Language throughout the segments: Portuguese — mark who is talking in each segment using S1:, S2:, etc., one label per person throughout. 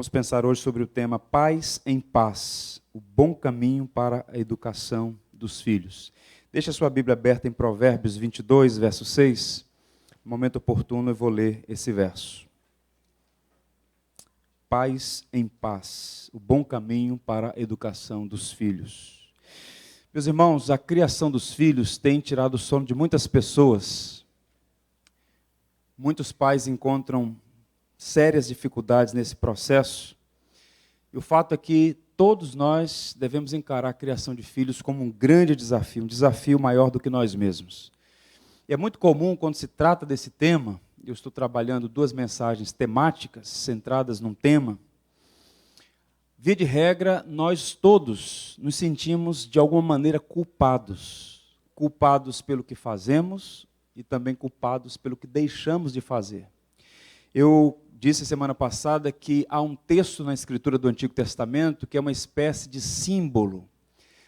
S1: Vamos pensar hoje sobre o tema Pais em Paz, o bom caminho para a educação dos filhos. Deixa a sua Bíblia aberta em Provérbios 22, verso 6. No momento oportuno eu vou ler esse verso. Pais em paz, o bom caminho para a educação dos filhos. Meus irmãos, a criação dos filhos tem tirado o sono de muitas pessoas. Muitos pais encontram sérias dificuldades nesse processo. E o fato é que todos nós devemos encarar a criação de filhos como um grande desafio, um desafio maior do que nós mesmos. E é muito comum, quando se trata desse tema, eu estou trabalhando 2 mensagens temáticas centradas num tema. Via de regra, nós todos nos sentimos de alguma maneira culpados pelo que fazemos e também culpados pelo que deixamos de fazer. Eu disse semana passada que há um texto na Escritura do Antigo Testamento que é uma espécie de símbolo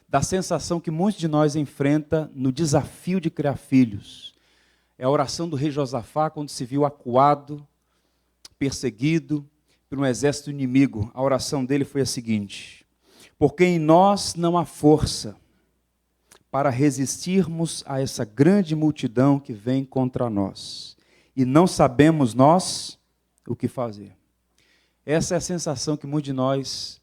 S1: da sensação que muitos de nós enfrentam no desafio de criar filhos. É a oração do rei Josafá quando se viu acuado, perseguido por um exército inimigo. A oração dele foi a seguinte: porque em nós não há força para resistirmos a essa grande multidão que vem contra nós, e não sabemos nós o que fazer. Essa é a sensação que muitos de nós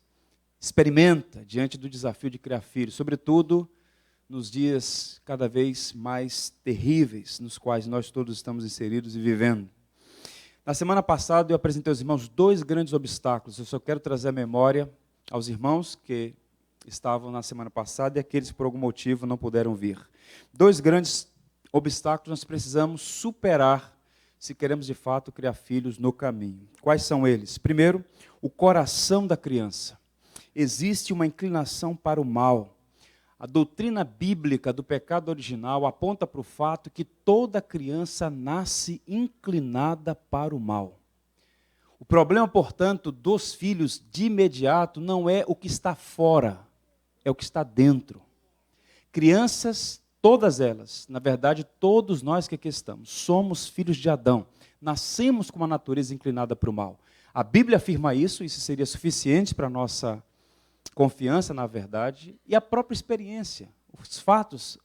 S1: experimenta diante do desafio de criar filhos, sobretudo nos dias cada vez mais terríveis, nos quais nós todos estamos inseridos e vivendo. Na semana passada eu apresentei aos irmãos 2 grandes obstáculos. Eu só quero trazer a memória aos irmãos que estavam na semana passada e aqueles que por algum motivo não puderam vir. 2 grandes obstáculos nós precisamos superar se queremos de fato criar filhos no caminho. Quais são eles? Primeiro, o coração da criança. Existe uma inclinação para o mal. A doutrina bíblica do pecado original aponta para o fato que toda criança nasce inclinada para o mal. O problema, portanto, dos filhos de imediato não é o que está fora, é o que está dentro. Crianças, todas elas, na verdade, todos nós que aqui estamos, somos filhos de Adão. Nascemos com uma natureza inclinada para o mal. A Bíblia afirma isso seria suficiente para a nossa confiança na verdade, e a própria experiência. Os fatos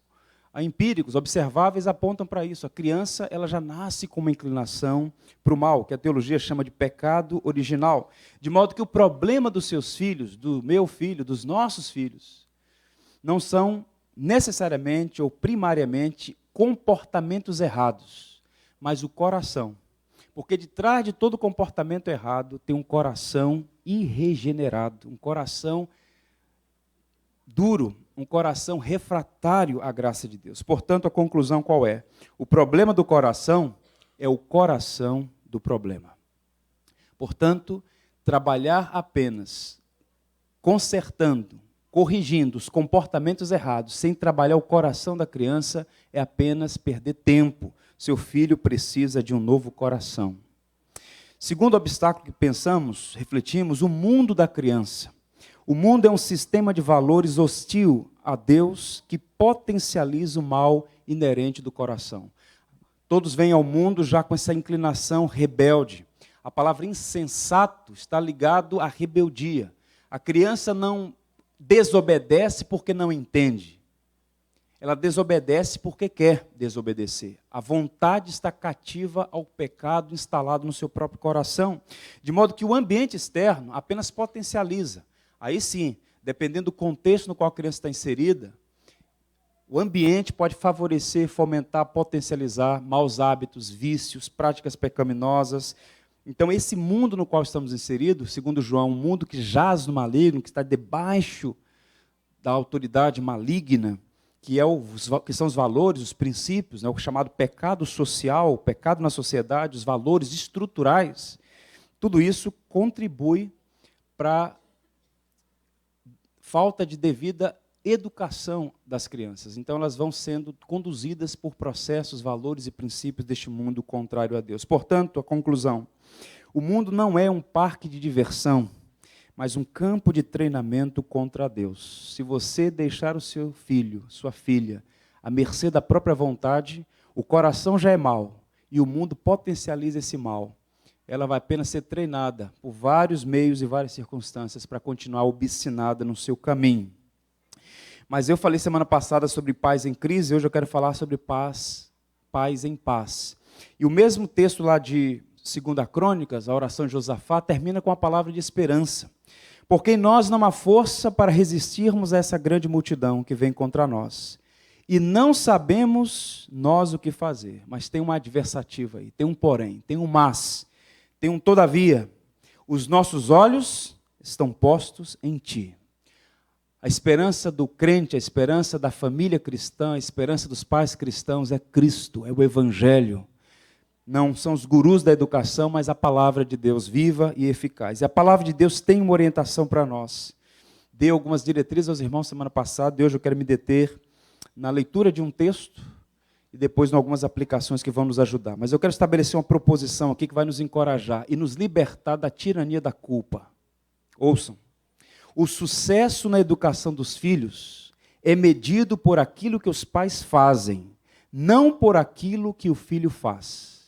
S1: empíricos, observáveis, apontam para isso. A criança ela já nasce com uma inclinação para o mal, que a teologia chama de pecado original. De modo que o problema dos seus filhos, do meu filho, dos nossos filhos, não são necessariamente ou primariamente comportamentos errados, mas o coração. Porque de trás de todo comportamento errado tem um coração irregenerado, um coração duro, um coração refratário à graça de Deus. Portanto, a conclusão qual é? O problema do coração é o coração do problema. Portanto, trabalhar apenas consertando, corrigindo os comportamentos errados, sem trabalhar o coração da criança, é apenas perder tempo. Seu filho precisa de um novo coração. Segundo obstáculo que pensamos, refletimos, o mundo da criança. O mundo é um sistema de valores hostil a Deus que potencializa o mal inerente do coração. Todos vêm ao mundo já com essa inclinação rebelde. A palavra insensato está ligado à rebeldia. A criança não desobedece porque não entende. Ela desobedece porque quer desobedecer. A vontade está cativa ao pecado instalado no seu próprio coração, de modo que o ambiente externo apenas potencializa. Aí sim, dependendo do contexto no qual a criança está inserida, o ambiente pode favorecer, fomentar, potencializar maus hábitos, vícios, práticas pecaminosas. Então, esse mundo no qual estamos inseridos, segundo João, um mundo que jaz no maligno, que está debaixo da autoridade maligna, que são os valores, os princípios, o chamado pecado social, o pecado na sociedade, os valores estruturais, tudo isso contribui para a falta de devida educação das crianças. Então, elas vão sendo conduzidas por processos, valores e princípios deste mundo contrário a Deus. Portanto, a conclusão: o mundo não é um parque de diversão, mas um campo de treinamento contra Deus. Se você deixar o seu filho, sua filha, à mercê da própria vontade, o coração já é mau e o mundo potencializa esse mal. ela vai apenas ser treinada por vários meios e várias circunstâncias para continuar obstinada no seu caminho. Mas eu falei semana passada sobre paz em crise, hoje eu quero falar sobre paz em paz. E o mesmo texto lá de 2 Crônicas, a oração de Josafá, termina com a palavra de esperança. Porque em nós não há força para resistirmos a essa grande multidão que vem contra nós. E não sabemos nós o que fazer. Mas tem uma adversativa aí, tem um porém, tem um mas, tem um todavia. Os nossos olhos estão postos em Ti. A esperança do crente, a esperança da família cristã, a esperança dos pais cristãos é Cristo, é o Evangelho. Não são os gurus da educação, mas a palavra de Deus viva e eficaz. E a palavra de Deus tem uma orientação para nós. Dei algumas diretrizes aos irmãos semana passada, e hoje eu quero me deter na leitura de um texto e depois em algumas aplicações que vão nos ajudar. Mas eu quero estabelecer uma proposição aqui que vai nos encorajar e nos libertar da tirania da culpa. Ouçam. O sucesso na educação dos filhos é medido por aquilo que os pais fazem, não por aquilo que o filho faz.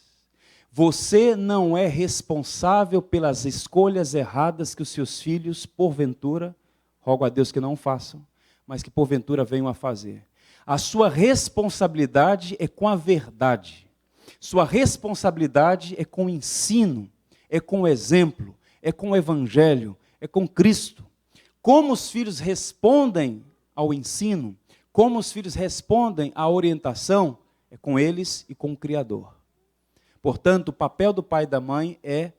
S1: Você não é responsável pelas escolhas erradas que os seus filhos, porventura, rogo a Deus que não façam, mas que porventura venham a fazer. A sua responsabilidade é com a verdade. Sua responsabilidade é com o ensino, é com o exemplo, é com o Evangelho, é com Cristo. Como os filhos respondem ao ensino, como os filhos respondem à orientação, é com eles e com o Criador. Portanto, o papel do pai e da mãe é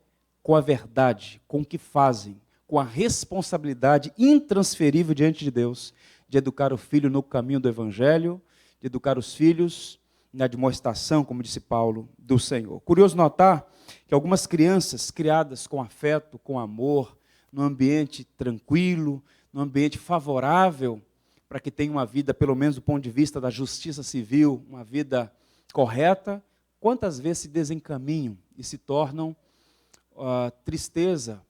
S1: com a verdade, com o que fazem, com a responsabilidade intransferível diante de Deus, de educar o filho no caminho do Evangelho, de educar os filhos na admoestação, como disse Paulo, do Senhor. Curioso notar que algumas crianças criadas com afeto, com amor, num ambiente tranquilo, num ambiente favorável, para que tenham uma vida, pelo menos do ponto de vista da justiça civil, uma vida correta, quantas vezes se desencaminham e se tornam tristeza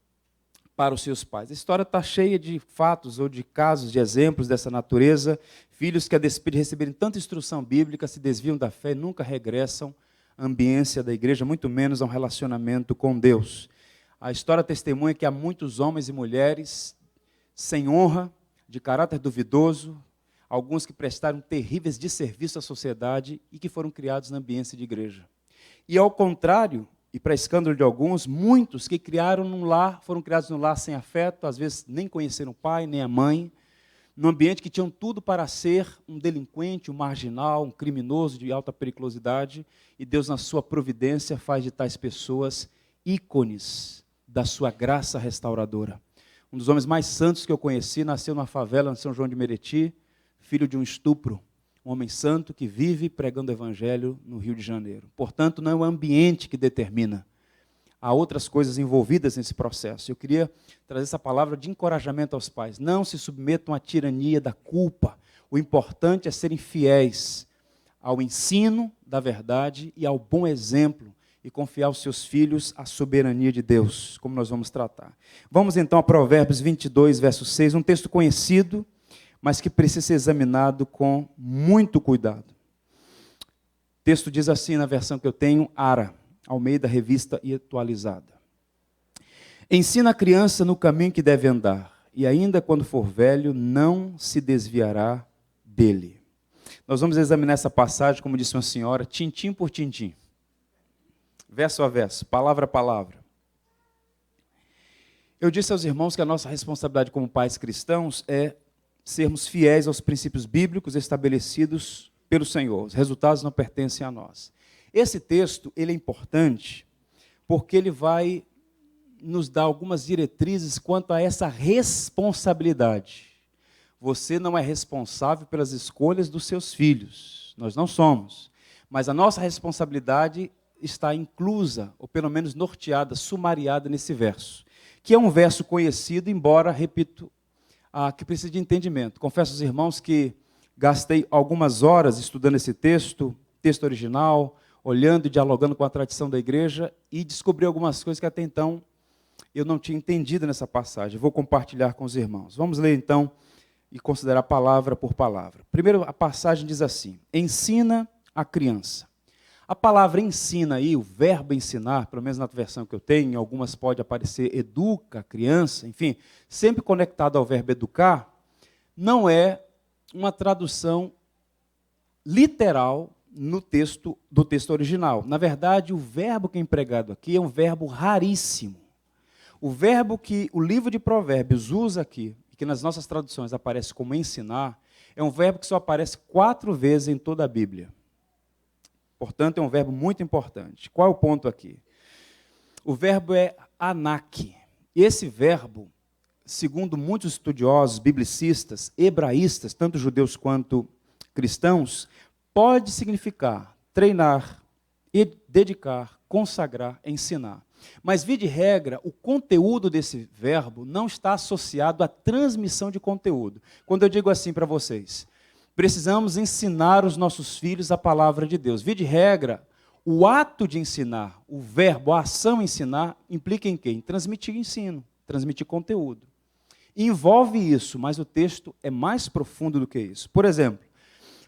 S1: para os seus pais. A história está cheia de fatos ou de casos, de exemplos dessa natureza. Filhos que, a despeito de receberem tanta instrução bíblica, se desviam da fé e nunca regressam à ambiência da igreja, muito menos a um relacionamento com Deus. A história testemunha que há muitos homens e mulheres sem honra, de caráter duvidoso, alguns que prestaram terríveis desserviços à sociedade e que foram criados na ambiência de igreja. E ao contrário, e para escândalo de alguns, muitos que foram criados num lar sem afeto, às vezes nem conheceram o pai, nem a mãe, num ambiente que tinham tudo para ser um delinquente, um marginal, um criminoso de alta periculosidade, e Deus, na sua providência, faz de tais pessoas ícones da sua graça restauradora. Um dos homens mais santos que eu conheci nasceu numa favela em São João de Meriti, filho de um estupro, um homem santo que vive pregando o evangelho no Rio de Janeiro. Portanto, não é o ambiente que determina. Há outras coisas envolvidas nesse processo. Eu queria trazer essa palavra de encorajamento aos pais. Não se submetam à tirania da culpa. O importante é serem fiéis ao ensino da verdade e ao bom exemplo e confiar aos seus filhos a soberania de Deus, como nós vamos tratar. Vamos então a Provérbios 22, verso 6, um texto conhecido, mas que precisa ser examinado com muito cuidado. O texto diz assim, na versão que eu tenho, Ara, Almeida, revista e atualizada. Ensina a criança no caminho que deve andar, e ainda quando for velho, não se desviará dele. Nós vamos examinar essa passagem, como disse uma senhora, tintim por tintim. Verso a verso, palavra a palavra. Eu disse aos irmãos que a nossa responsabilidade como pais cristãos é sermos fiéis aos princípios bíblicos estabelecidos pelo Senhor. Os resultados não pertencem a nós. Esse texto, ele é importante porque ele vai nos dar algumas diretrizes quanto a essa responsabilidade. Você não é responsável pelas escolhas dos seus filhos. Nós não somos. Mas a nossa responsabilidade está inclusa, ou pelo menos norteada, sumariada nesse verso, que é um verso conhecido, embora, repito, que precisa de entendimento. Confesso aos irmãos que gastei algumas horas estudando esse texto original, olhando e dialogando com a tradição da igreja, e descobri algumas coisas que até então eu não tinha entendido nessa passagem. Vou compartilhar com os irmãos. Vamos ler então e considerar palavra por palavra. Primeiro, a passagem diz assim: ensina a criança. A palavra ensina aí, o verbo ensinar, pelo menos na versão que eu tenho, em algumas pode aparecer educa a criança, enfim, sempre conectado ao verbo educar, não é uma tradução literal do texto original. Na verdade, o verbo que é empregado aqui é um verbo raríssimo. O verbo que o livro de Provérbios usa aqui, que nas nossas traduções aparece como ensinar, é um verbo que só aparece 4 vezes em toda a Bíblia. Portanto, é um verbo muito importante. Qual é o ponto aqui? O verbo é anak. E esse verbo, segundo muitos estudiosos, biblicistas, hebraístas, tanto judeus quanto cristãos, pode significar treinar, dedicar, consagrar, ensinar. Mas, via de regra, o conteúdo desse verbo não está associado à transmissão de conteúdo. Quando eu digo assim para vocês, precisamos ensinar os nossos filhos a palavra de Deus. Via de regra, o ato de ensinar, o verbo, a ação ensinar, implica em quê? Em transmitir ensino, transmitir conteúdo. Envolve isso, mas o texto é mais profundo do que isso. Por exemplo,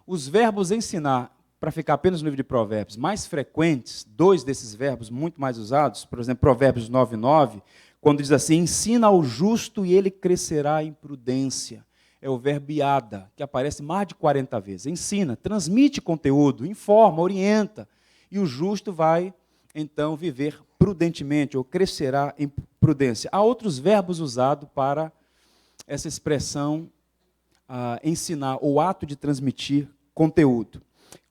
S1: os verbos ensinar, para ficar apenas no livro de Provérbios, mais frequentes, 2 desses verbos muito mais usados, por exemplo, Provérbios 9:9, quando diz assim, ensina ao justo e ele crescerá em prudência. É o verbo iada, que aparece mais de 40 vezes. Ensina, transmite conteúdo, informa, orienta, e o justo vai, então, viver prudentemente, ou crescerá em prudência. Há outros verbos usados para essa expressão, ensinar, ou ato de transmitir conteúdo.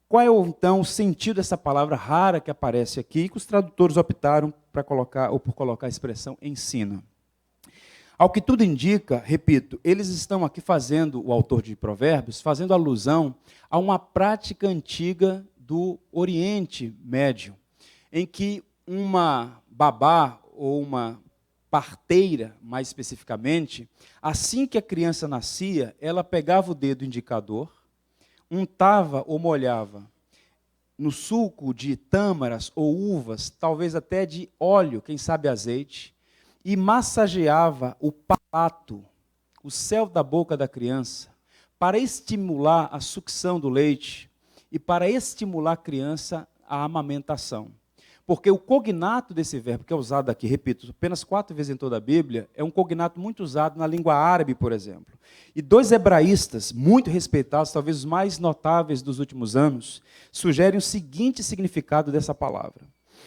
S1: Qual é, então, o sentido dessa palavra rara que aparece aqui, que os tradutores optaram por colocar a expressão ensina? Ao que tudo indica, repito, eles estão aqui fazendo, o autor de Provérbios, fazendo alusão a uma prática antiga do Oriente Médio, em que uma babá ou uma parteira, mais especificamente, assim que a criança nascia, ela pegava o dedo indicador, untava ou molhava no suco de tâmaras ou uvas, talvez até de óleo, quem sabe azeite, e massageava o palato, o céu da boca da criança, para estimular a sucção do leite e para estimular a criança a amamentação. Porque o cognato desse verbo, que é usado aqui, repito, apenas 4 vezes em toda a Bíblia, é um cognato muito usado na língua árabe, por exemplo. E 2 hebraístas, muito respeitados, talvez os mais notáveis dos últimos anos, sugerem o seguinte significado dessa palavra.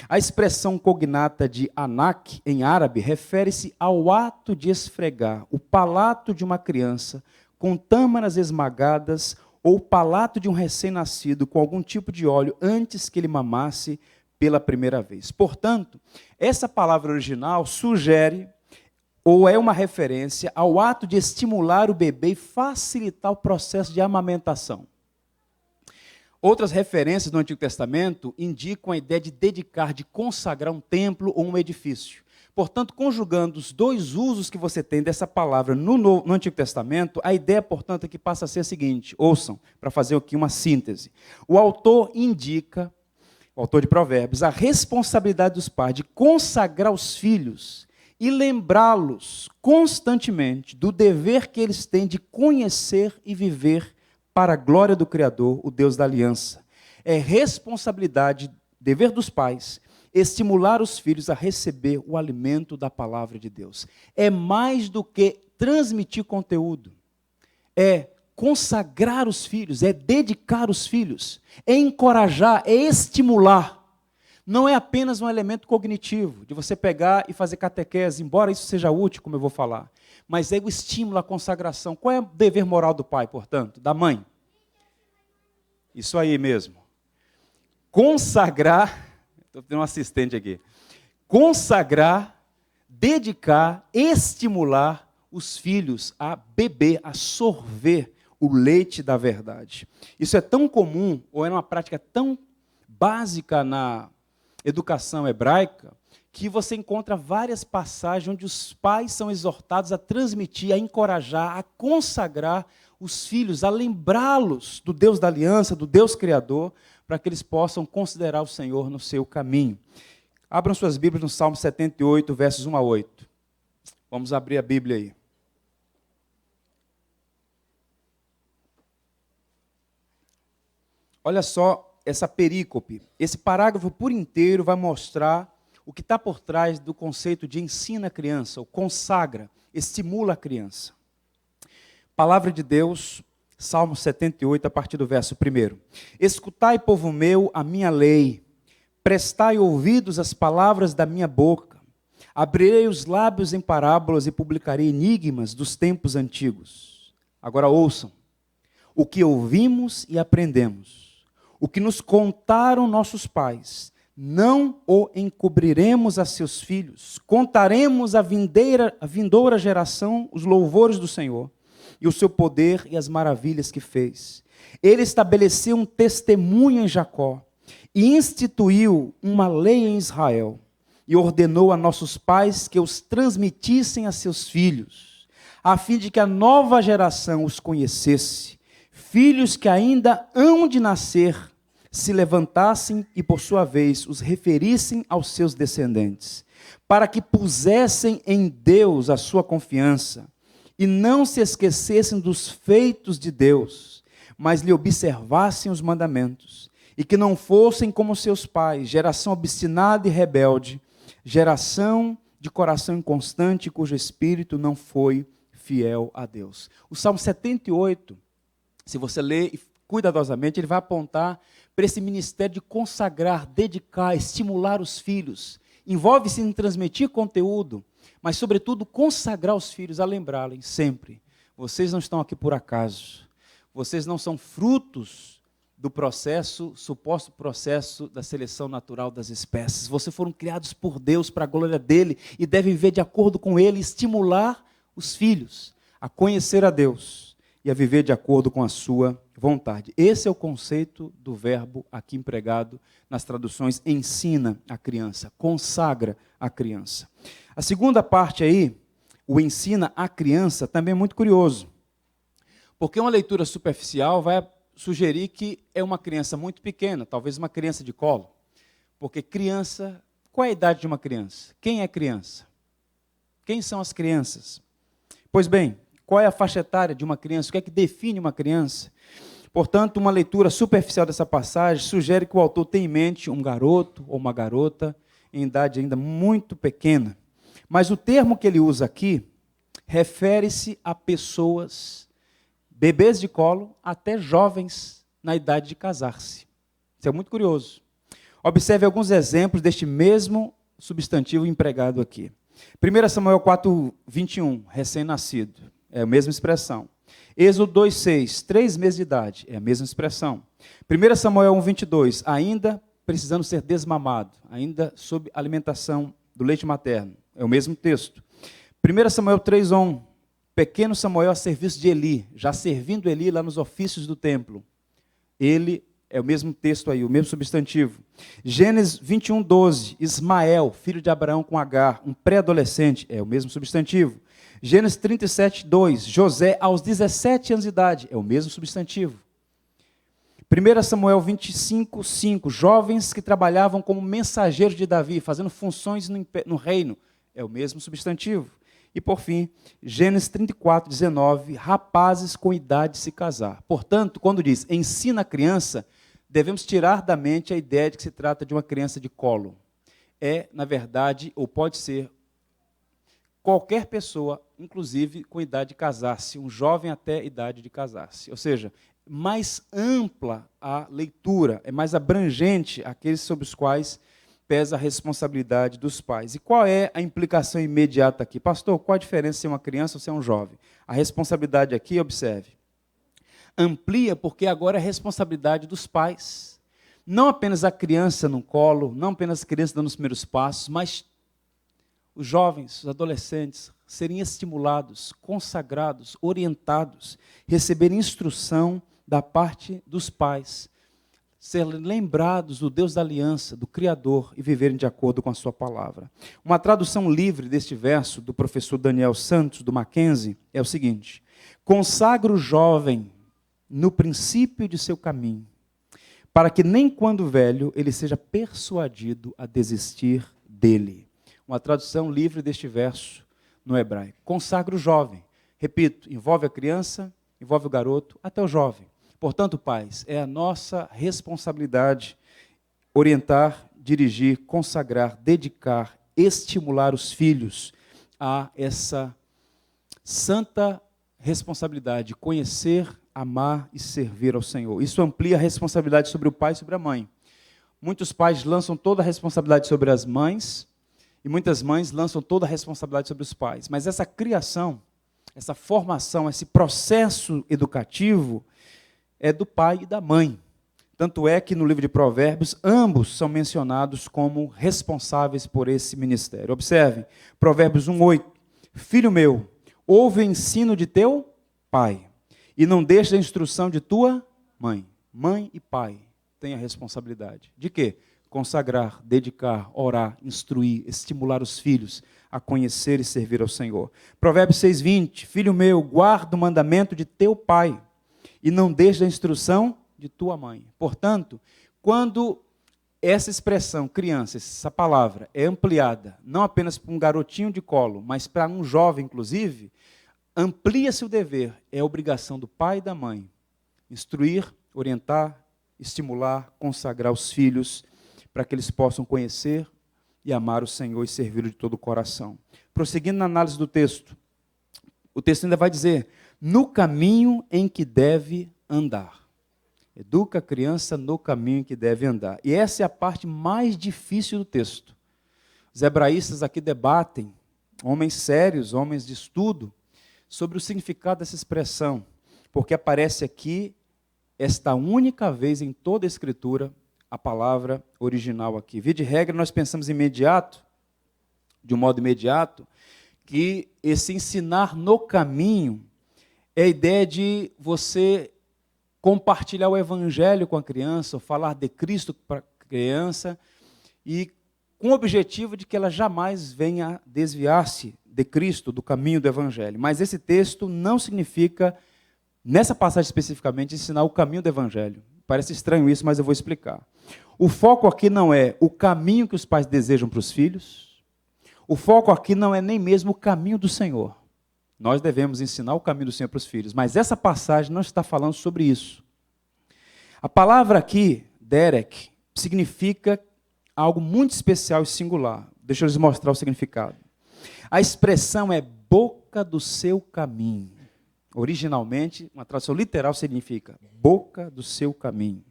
S1: A expressão cognata de anak, em árabe, refere-se ao ato de esfregar o palato de uma criança com tâmaras esmagadas ou o palato de um recém-nascido com algum tipo de óleo antes que ele mamasse pela primeira vez. Portanto, essa palavra original sugere ou é uma referência ao ato de estimular o bebê e facilitar o processo de amamentação. Outras referências do Antigo Testamento indicam a ideia de dedicar, de consagrar um templo ou um edifício. Portanto, conjugando os 2 usos que você tem dessa palavra no Antigo Testamento, a ideia, portanto, aqui passa a ser a seguinte, ouçam, para fazer aqui uma síntese. O autor indica, o autor de Provérbios, a responsabilidade dos pais de consagrar os filhos e lembrá-los constantemente do dever que eles têm de conhecer e viver para a glória do Criador, o Deus da aliança. É responsabilidade, dever dos pais, estimular os filhos a receber o alimento da palavra de Deus. É mais do que transmitir conteúdo. É consagrar os filhos, é dedicar os filhos, é encorajar, é estimular. Não é apenas um elemento cognitivo, de você pegar e fazer catequese, embora isso seja útil, como eu vou falar. Mas é o estímulo, a consagração. Qual é o dever moral do pai, portanto? Da mãe? Isso aí mesmo. Consagrar, estou tendo um assistente aqui. Consagrar, dedicar, estimular os filhos a beber, a sorver o leite da verdade. Isso é tão comum, ou é uma prática tão básica na educação hebraica, que você encontra várias passagens onde os pais são exortados a transmitir, a encorajar, a consagrar os filhos, a lembrá-los do Deus da aliança, do Deus Criador, para que eles possam considerar o Senhor no seu caminho. Abram suas Bíblias no Salmo 78, versos 1 a 8. Vamos abrir a Bíblia aí. Olha só essa perícope, esse parágrafo por inteiro vai mostrar o que está por trás do conceito de ensina a criança, ou consagra, estimula a criança. Palavra de Deus, Salmo 78, a partir do verso 1. Escutai, povo meu, a minha lei, prestai ouvidos às palavras da minha boca, abrirei os lábios em parábolas e publicarei enigmas dos tempos antigos. Agora ouçam, o que ouvimos e aprendemos, o que nos contaram nossos pais, não o encobriremos a seus filhos, contaremos à vindoura geração os louvores do Senhor, e o seu poder e as maravilhas que fez. Ele estabeleceu um testemunho em Jacó, e instituiu uma lei em Israel, e ordenou a nossos pais que os transmitissem a seus filhos, a fim de que a nova geração os conhecesse, filhos que ainda hão de nascer, se levantassem e, por sua vez, os referissem aos seus descendentes, para que pusessem em Deus a sua confiança, e não se esquecessem dos feitos de Deus, mas lhe observassem os mandamentos, e que não fossem como seus pais, geração obstinada e rebelde, geração de coração inconstante, cujo espírito não foi fiel a Deus. O Salmo 78, se você ler cuidadosamente, ele vai apontar para esse ministério de consagrar, dedicar, estimular os filhos. Envolve-se em transmitir conteúdo, mas, sobretudo, consagrar os filhos a lembrarem sempre: vocês não estão aqui por acaso, vocês não são frutos do processo, suposto processo da seleção natural das espécies. Vocês foram criados por Deus para a glória dele e devem viver de acordo com ele, estimular os filhos a conhecer a Deus e a viver de acordo com a sua vontade. Esse é o conceito do verbo aqui empregado nas traduções: ensina a criança, consagra a criança. A segunda parte aí, o ensina a criança, também é muito curioso, porque uma leitura superficial vai sugerir que é uma criança muito pequena, talvez uma criança de colo, porque criança, qual é a idade de uma criança? Quem é criança? Quem são as crianças? Pois bem, qual é a faixa etária de uma criança? O que é que define uma criança? Portanto, uma leitura superficial dessa passagem sugere que o autor tem em mente um garoto ou uma garota em idade ainda muito pequena. Mas o termo que ele usa aqui refere-se a pessoas, bebês de colo, até jovens na idade de casar-se. Isso é muito curioso. Observe alguns exemplos deste mesmo substantivo empregado aqui. 1 Samuel 4:21, recém-nascido, é a mesma expressão. Êxodo 2:6, 3 meses de idade, é a mesma expressão. 1 Samuel 1:22, ainda precisando ser desmamado, ainda sob alimentação do leite materno, é o mesmo texto. 1 Samuel 3:1, pequeno Samuel a serviço de Eli, já servindo Eli lá nos ofícios do templo. Ele é o mesmo texto aí, o mesmo substantivo. Gênesis 21:12, Ismael, filho de Abraão com Agar, um pré-adolescente, é o mesmo substantivo. Gênesis 37:2, José aos 17 anos de idade, é o mesmo substantivo. 1 Samuel 25:5, jovens que trabalhavam como mensageiros de Davi, fazendo funções no reino, é o mesmo substantivo. E por fim, Gênesis 34:19, rapazes com idade de se casar. Portanto, quando diz ensina a criança, devemos tirar da mente a ideia de que se trata de uma criança de colo. É, na verdade, ou pode ser, qualquer pessoa, inclusive com idade de casar-se, um jovem até a idade de casar-se. Ou seja, mais ampla a leitura, é mais abrangente aqueles sobre os quais pesa a responsabilidade dos pais. E qual é a implicação imediata aqui? Pastor, qual a diferença se é uma criança ou se é um jovem? A responsabilidade aqui, observe, amplia porque agora é responsabilidade dos pais. Não apenas a criança no colo, não apenas a criança dando os primeiros passos, mas os jovens, os adolescentes, serem estimulados, consagrados, orientados, receberem instrução da parte dos pais, serem lembrados do Deus da aliança, do Criador, e viverem de acordo com a sua palavra. Uma tradução livre deste verso, do professor Daniel Santos, do Mackenzie, é o seguinte: consagra o jovem no princípio de seu caminho, para que nem quando velho ele seja persuadido a desistir dele. Uma tradução livre deste verso no hebraico. Consagra o jovem. Repito, envolve a criança, envolve o garoto, até o jovem. Portanto, pais, é a nossa responsabilidade orientar, dirigir, consagrar, dedicar, estimular os filhos a essa santa responsabilidade, conhecer, amar e servir ao Senhor. Isso amplia a responsabilidade sobre o pai e sobre a mãe. Muitos pais lançam toda a responsabilidade sobre as mães e muitas mães lançam toda a responsabilidade sobre os pais. Mas essa criação, essa formação, esse processo educativo é do pai e da mãe. Tanto é que no livro de Provérbios, ambos são mencionados como responsáveis por esse ministério. Observem, Provérbios 1:8. Filho meu, ouve o ensino de teu pai, e não deixe a instrução de tua mãe. Mãe e pai têm a responsabilidade. De quê? Consagrar, dedicar, orar, instruir, estimular os filhos a conhecer e servir ao Senhor. Provérbios 6:20. Filho meu, guarda o mandamento de teu pai, e não deixe a instrução de tua mãe. Portanto, quando essa expressão, criança, essa palavra, é ampliada, não apenas para um garotinho de colo, mas para um jovem, inclusive, amplia-se o dever, é a obrigação do pai e da mãe, instruir, orientar, estimular, consagrar os filhos, para que eles possam conhecer e amar o Senhor e servi-lo de todo o coração. Prosseguindo na análise do texto, o texto ainda vai dizer, no caminho em que deve andar. Educa a criança no caminho em que deve andar. E essa é a parte mais difícil do texto. Os hebraístas aqui debatem, homens sérios, homens de estudo, sobre o significado dessa expressão, porque aparece aqui, esta única vez em toda a Escritura, a palavra original aqui. Via de regra, nós pensamos de um modo imediato, que esse ensinar no caminho é a ideia de você compartilhar o evangelho com a criança, ou falar de Cristo para a criança, e com o objetivo de que ela jamais venha desviar-se de Cristo, do caminho do evangelho. Mas esse texto não significa, nessa passagem especificamente, ensinar o caminho do evangelho. Parece estranho isso, mas eu vou explicar. O foco aqui não é o caminho que os pais desejam para os filhos, o foco aqui não é nem mesmo o caminho do Senhor. Nós devemos ensinar o caminho do Senhor para os filhos, mas essa passagem não está falando sobre isso. A palavra aqui, derek, significa algo muito especial e singular. Deixa eu lhes mostrar o significado. A expressão é boca do seu caminho. Originalmente, uma tradução literal significa boca do seu caminho.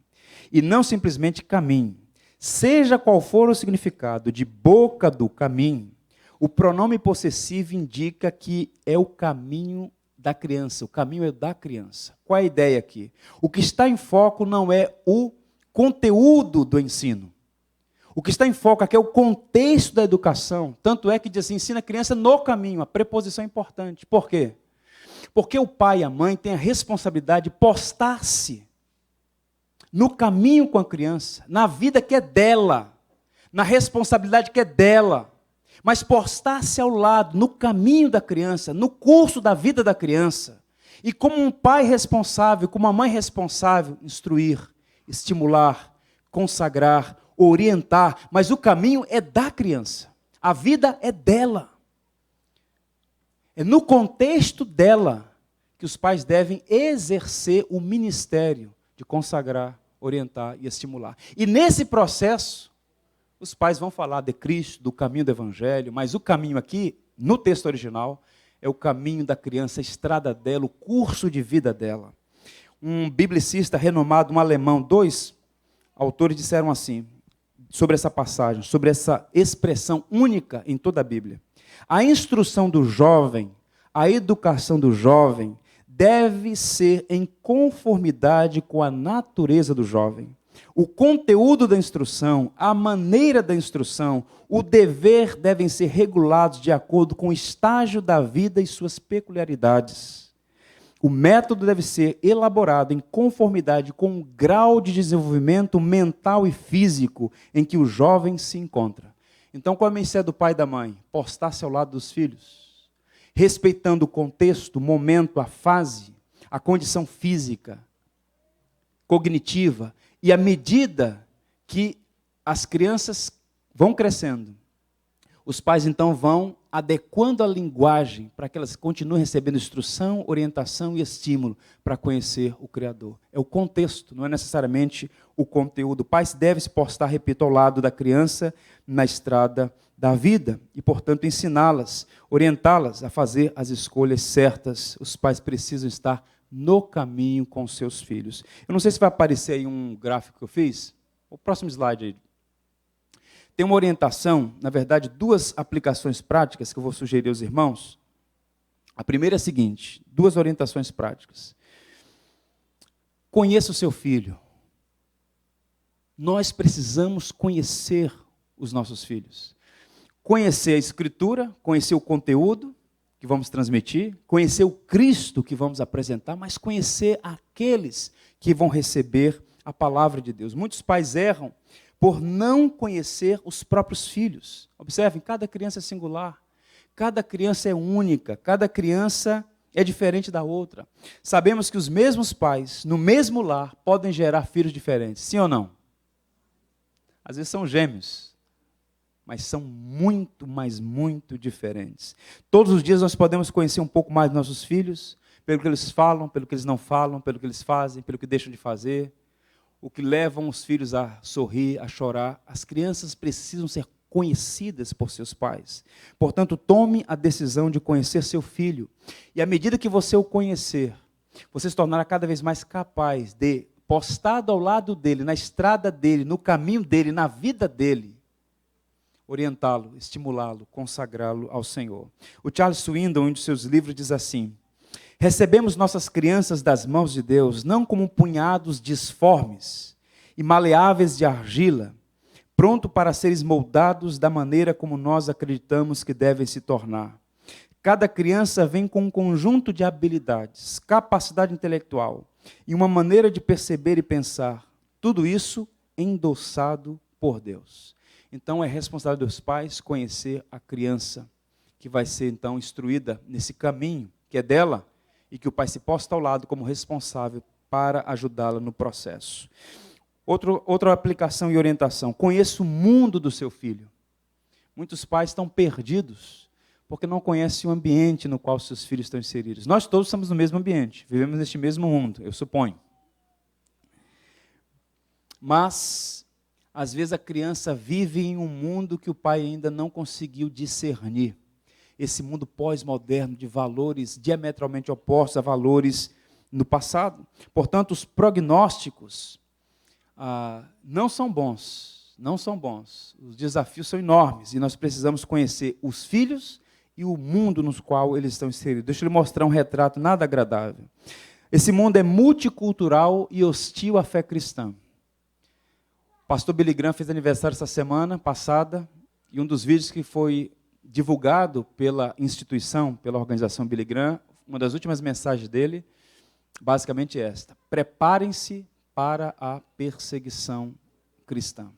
S1: E não simplesmente caminho. Seja qual for o significado de boca do caminho, o pronome possessivo indica que é o caminho da criança, o caminho é da criança. Qual é a ideia aqui? O que está em foco não é o conteúdo do ensino. O que está em foco aqui é o contexto da educação. Tanto é que diz assim, ensina a criança no caminho. A preposição é importante. Por quê? Porque o pai e a mãe têm a responsabilidade de postar-se no caminho com a criança, na vida que é dela, na responsabilidade que é dela. Mas postar-se ao lado, no caminho da criança, no curso da vida da criança. E como um pai responsável, como uma mãe responsável, instruir, estimular, consagrar, orientar. Mas o caminho é da criança. A vida é dela. É no contexto dela que os pais devem exercer o ministério de consagrar, orientar e estimular. E nesse processo, os pais vão falar de Cristo, do caminho do Evangelho, mas o caminho aqui, no texto original, é o caminho da criança, a estrada dela, o curso de vida dela. Um biblicista renomado, um alemão, 2 autores disseram assim, sobre essa passagem, sobre essa expressão única em toda a Bíblia. A instrução do jovem, a educação do jovem, deve ser em conformidade com a natureza do jovem. O conteúdo da instrução, a maneira da instrução, o dever devem ser regulados de acordo com o estágio da vida e suas peculiaridades. O método deve ser elaborado em conformidade com o grau de desenvolvimento mental e físico em que o jovem se encontra. Então, qual é a missão do pai e da mãe? Postar-se ao lado dos filhos, respeitando o contexto, o momento, a fase, a condição física, cognitiva, e à medida que as crianças vão crescendo, os pais então vão adequando a linguagem para que elas continuem recebendo instrução, orientação e estímulo para conhecer o Criador. É o contexto, não é necessariamente o conteúdo. O pai deve se postar, repito, ao lado da criança na estrada da vida e, portanto, ensiná-las, orientá-las a fazer as escolhas certas. Os pais precisam estar no caminho com seus filhos. Eu não sei se vai aparecer aí um gráfico que eu fiz. O próximo slide aí. Tem uma orientação, na verdade, 2 aplicações práticas que eu vou sugerir aos irmãos. A primeira é a seguinte, 2 orientações práticas. Conheça o seu filho. Nós precisamos conhecer os nossos filhos. Conhecer a Escritura, conhecer o conteúdo que vamos transmitir, conhecer o Cristo que vamos apresentar, mas conhecer aqueles que vão receber a palavra de Deus. Muitos pais erram por não conhecer os próprios filhos. Observem, cada criança é singular, cada criança é única, cada criança é diferente da outra. Sabemos que os mesmos pais, no mesmo lar, podem gerar filhos diferentes, sim ou não? Às vezes são gêmeos, mas são muito, mas muito diferentes. Todos os dias nós podemos conhecer um pouco mais dos nossos filhos, pelo que eles falam, pelo que eles não falam, pelo que eles fazem, pelo que deixam de fazer, o que levam os filhos a sorrir, a chorar. As crianças precisam ser conhecidas por seus pais. Portanto, tome a decisão de conhecer seu filho. E à medida que você o conhecer, você se tornará cada vez mais capaz de, postado ao lado dele, na estrada dele, no caminho dele, na vida dele, orientá-lo, estimulá-lo, consagrá-lo ao Senhor. O Charles Swindoll, em um de seus livros, diz assim: recebemos nossas crianças das mãos de Deus, não como punhados disformes e maleáveis de argila, pronto para serem moldados da maneira como nós acreditamos que devem se tornar. Cada criança vem com um conjunto de habilidades, capacidade intelectual e uma maneira de perceber e pensar, tudo isso endossado por Deus. Então é responsabilidade dos pais conhecer a criança, que vai ser então instruída nesse caminho que é dela, e que o pai se posta ao lado como responsável para ajudá-la no processo. Outra aplicação e orientação, conheça o mundo do seu filho. Muitos pais estão perdidos, porque não conhecem o ambiente no qual seus filhos estão inseridos. Nós todos estamos no mesmo ambiente, vivemos neste mesmo mundo, eu suponho. Mas, às vezes a criança vive em um mundo que o pai ainda não conseguiu discernir. Esse mundo pós-moderno de valores diametralmente opostos a valores no passado. Portanto, os prognósticos não são bons, não são bons. Os desafios são enormes e nós precisamos conhecer os filhos e o mundo no qual eles estão inseridos. Deixa eu lhe mostrar um retrato nada agradável. Esse mundo é multicultural e hostil à fé cristã. O pastor Billy Graham fez aniversário essa semana passada e um dos vídeos que foi divulgado pela instituição, pela organização Billy Graham, uma das últimas mensagens dele, basicamente é esta: preparem-se para a perseguição cristã.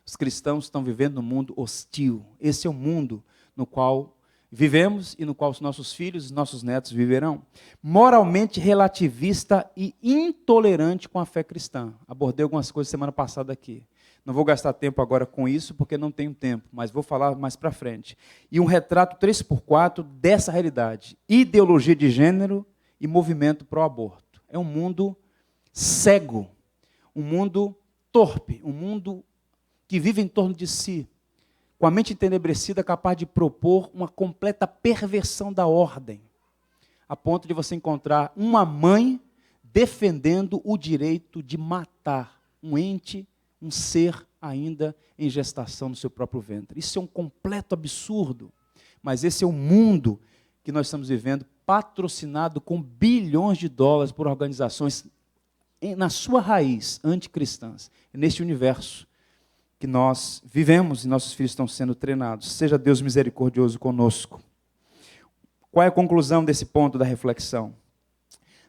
S1: Os cristãos estão vivendo num mundo hostil. Esse é o mundo no qual vivemos e no qual os nossos filhos e nossos netos viverão. Moralmente relativista e intolerante com a fé cristã. Abordei algumas coisas semana passada aqui. Não vou gastar tempo agora com isso, porque não tenho tempo, mas vou falar mais para frente. E um retrato 3x4 dessa realidade. Ideologia de gênero e movimento pró-aborto. É um mundo cego, um mundo torpe, um mundo que vive em torno de si, com a mente entenebrecida, capaz de propor uma completa perversão da ordem, a ponto de você encontrar uma mãe defendendo o direito de matar um ente, um ser ainda em gestação no seu próprio ventre. Isso é um completo absurdo, mas esse é o mundo que nós estamos vivendo, patrocinado com bilhões de dólares por organizações, na sua raiz, anticristãs. É neste universo que nós vivemos e nossos filhos estão sendo treinados. Seja Deus misericordioso conosco. Qual é a conclusão desse ponto da reflexão?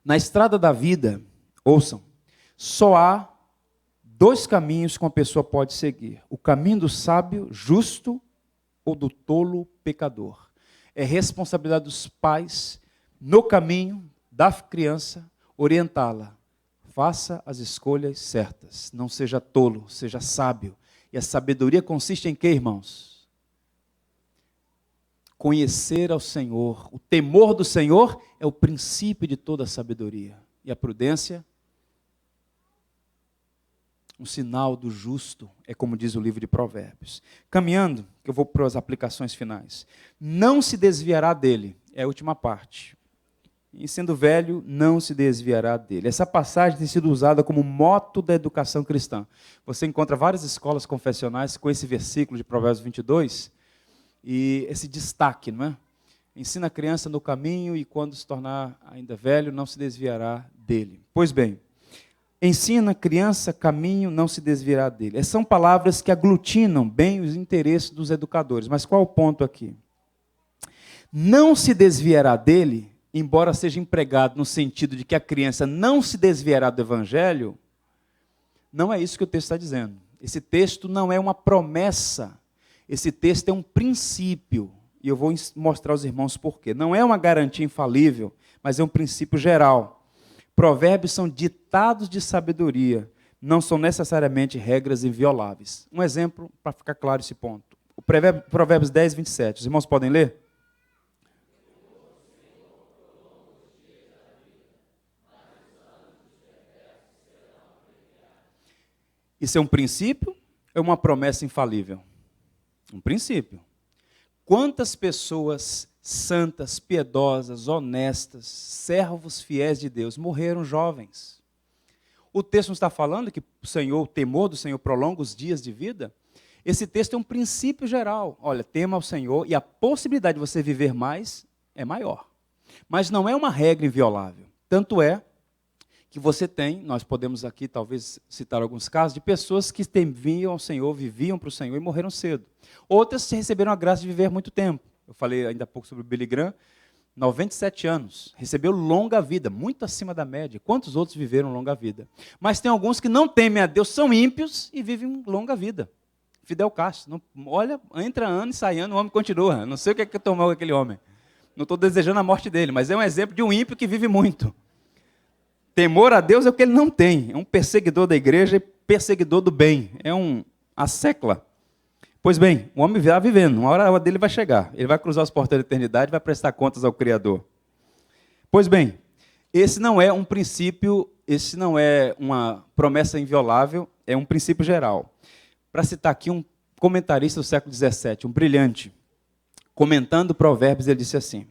S1: Na estrada da vida, ouçam, só há 2 caminhos que uma pessoa pode seguir: o caminho do sábio, justo, ou do tolo, pecador. É responsabilidade dos pais, no caminho da criança, orientá-la. Faça as escolhas certas, não seja tolo, seja sábio. E a sabedoria consiste em quê, irmãos? conhecer ao Senhor, o temor do Senhor é o princípio de toda a sabedoria. E a prudência, um sinal do justo, é como diz o livro de Provérbios. Caminhando, que eu vou para as aplicações finais. Não se desviará dele, é a última parte. E sendo velho, não se desviará dele. Essa passagem tem sido usada como moto da educação cristã. Você encontra várias escolas confessionais com esse versículo de Provérbios 22, e esse destaque, não é? Ensina a criança no caminho e quando se tornar ainda velho, não se desviará dele. Pois bem, ensina a criança caminho, não se desviará dele. Essas são palavras que aglutinam bem os interesses dos educadores. Mas qual é o ponto aqui? Não se desviará dele, embora seja empregado no sentido de que a criança não se desviará do evangelho, não é isso que o texto está dizendo. Esse texto não é uma promessa, esse texto é um princípio, e eu vou mostrar aos irmãos por quê. Não é uma garantia infalível, mas é um princípio geral. Provérbios são ditados de sabedoria, não são necessariamente regras invioláveis. Um exemplo para ficar claro esse ponto. O Provérbios 10, 27. Os irmãos podem ler? Isso é um princípio ou é uma promessa infalível? Um princípio. Quantas pessoas santas, piedosas, honestas, servos fiéis de Deus morreram jovens? O texto não está falando que o temor do Senhor prolonga os dias de vida? Esse texto é um princípio geral. Olha, tema ao Senhor e a possibilidade de você viver mais é maior. Mas não é uma regra inviolável. Tanto é que você tem, nós podemos aqui talvez citar alguns casos, de pessoas que temiam ao Senhor, viviam para o Senhor e morreram cedo. Outras receberam a graça de viver muito tempo. Eu falei ainda há pouco sobre o Billy Graham, 97 anos, recebeu longa vida, muito acima da média. Quantos outros viveram longa vida? Mas tem alguns que não temem a Deus, são ímpios e vivem longa vida. Fidel Castro, não, olha, entra ano e sai ano, o homem continua. Não sei o que é que tomou aquele homem. Não estou desejando a morte dele, mas é um exemplo de um ímpio que vive muito. Temor a Deus é o que ele não tem. É um perseguidor da igreja e perseguidor do bem. É a secla. Pois bem, o homem vai vivendo. Uma hora dele vai chegar. Ele vai cruzar os portões da eternidade e vai prestar contas ao Criador. Pois bem, esse não é um princípio, esse não é uma promessa inviolável, é um princípio geral. Para citar aqui um comentarista do século XVII, um brilhante, comentando Provérbios, ele disse assim: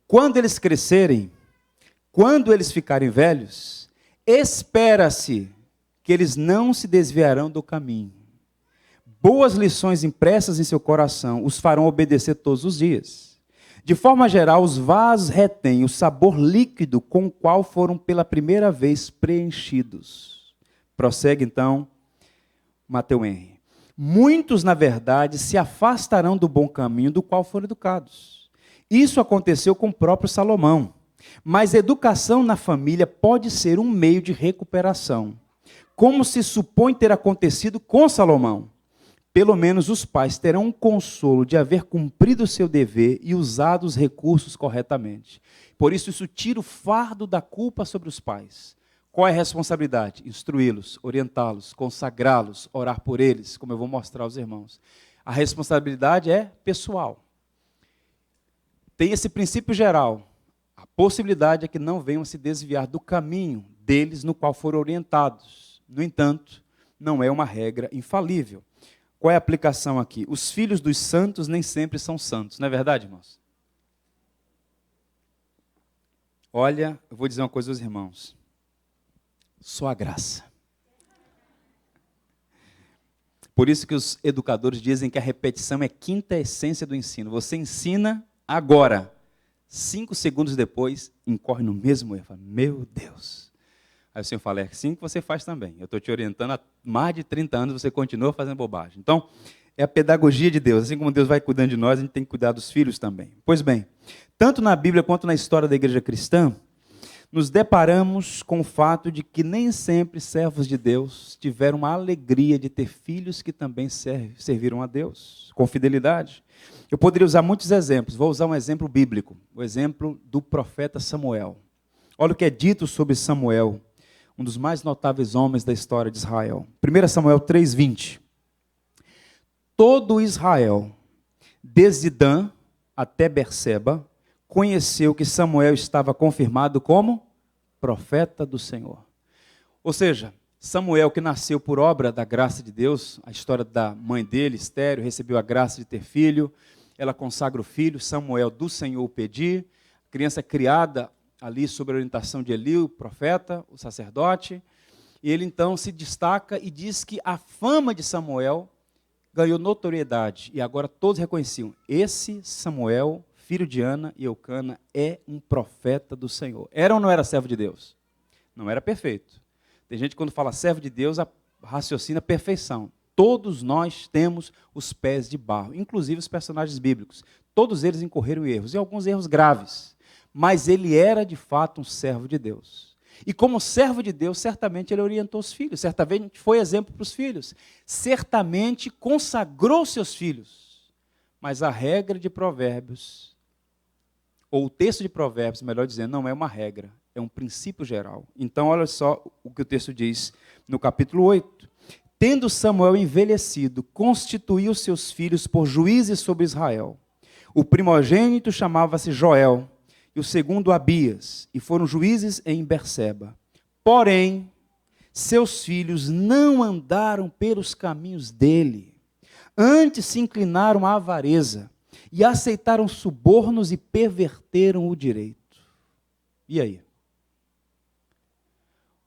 S1: quando eles crescerem, quando eles ficarem velhos, espera-se que eles não se desviarão do caminho. Boas lições impressas em seu coração os farão obedecer todos os dias. De forma geral, os vasos retêm o sabor líquido com o qual foram pela primeira vez preenchidos. Prossegue então Matthew Henry. Muitos, na verdade, se afastarão do bom caminho do qual foram educados. Isso aconteceu com o próprio Salomão. Mas educação na família pode ser um meio de recuperação, como se supõe ter acontecido com Salomão. Pelo menos os pais terão um consolo de haver cumprido o seu dever e usado os recursos corretamente. Por isso tira o fardo da culpa sobre os pais. Qual é a responsabilidade? Instruí-los, orientá-los, consagrá-los, orar por eles, como eu vou mostrar aos irmãos. A responsabilidade é pessoal. Tem esse princípio geral. A possibilidade é que não venham se desviar do caminho deles no qual foram orientados. No entanto, não é uma regra infalível. Qual é a aplicação aqui? Os filhos dos santos nem sempre são santos. Não é verdade, irmãos? Olha, eu vou dizer uma coisa aos irmãos. Só a graça. Por isso que os educadores dizem que a repetição é a quinta essência do ensino. Você ensina agora. 5 segundos depois, incorre no mesmo erro. Fala, meu Deus. Aí o Senhor fala, é assim que você faz também. Eu estou te orientando há mais de 30 anos, você continua fazendo bobagem. Então, é a pedagogia de Deus. Assim como Deus vai cuidando de nós, a gente tem que cuidar dos filhos também. Pois bem, tanto na Bíblia quanto na história da igreja cristã, nos deparamos com o fato de que nem sempre servos de Deus tiveram a alegria de ter filhos que também serviram a Deus, com fidelidade. Eu poderia usar muitos exemplos, vou usar um exemplo bíblico, o exemplo do profeta Samuel. Olha o que é dito sobre Samuel, um dos mais notáveis homens da história de Israel. 1 Samuel 3:20. Todo Israel, desde Dan, até Berseba, conheceu que Samuel estava confirmado como profeta do Senhor. Ou seja, Samuel, que nasceu por obra da graça de Deus, a história da mãe dele, Estéreo, recebeu a graça de ter filho, ela consagra o filho, Samuel do Senhor o pedir, a criança é criada ali sob a orientação de Eli, o profeta, o sacerdote, e ele então se destaca e diz que a fama de Samuel ganhou notoriedade, e agora todos reconheciam, esse Samuel, filho de Ana e Eucana, é um profeta do Senhor. Era ou não era servo de Deus? Não era perfeito. Tem gente que quando fala servo de Deus, raciocina perfeição. Todos nós temos os pés de barro, inclusive os personagens bíblicos. Todos eles incorreram em erros, e alguns erros graves. Mas ele era, de fato, um servo de Deus. E como servo de Deus, certamente ele orientou os filhos, certamente foi exemplo para os filhos, certamente consagrou seus filhos. Mas a regra de Provérbios, ou o texto de Provérbios, melhor dizendo, não é uma regra, é um princípio geral. Então, olha só o que o texto diz no capítulo 8. Tendo Samuel envelhecido, constituiu seus filhos por juízes sobre Israel. O primogênito chamava-se Joel, e o segundo Abias, e foram juízes em Berseba. Porém, seus filhos não andaram pelos caminhos dele, antes se inclinaram à avareza, e aceitaram subornos e perverteram o direito. E aí?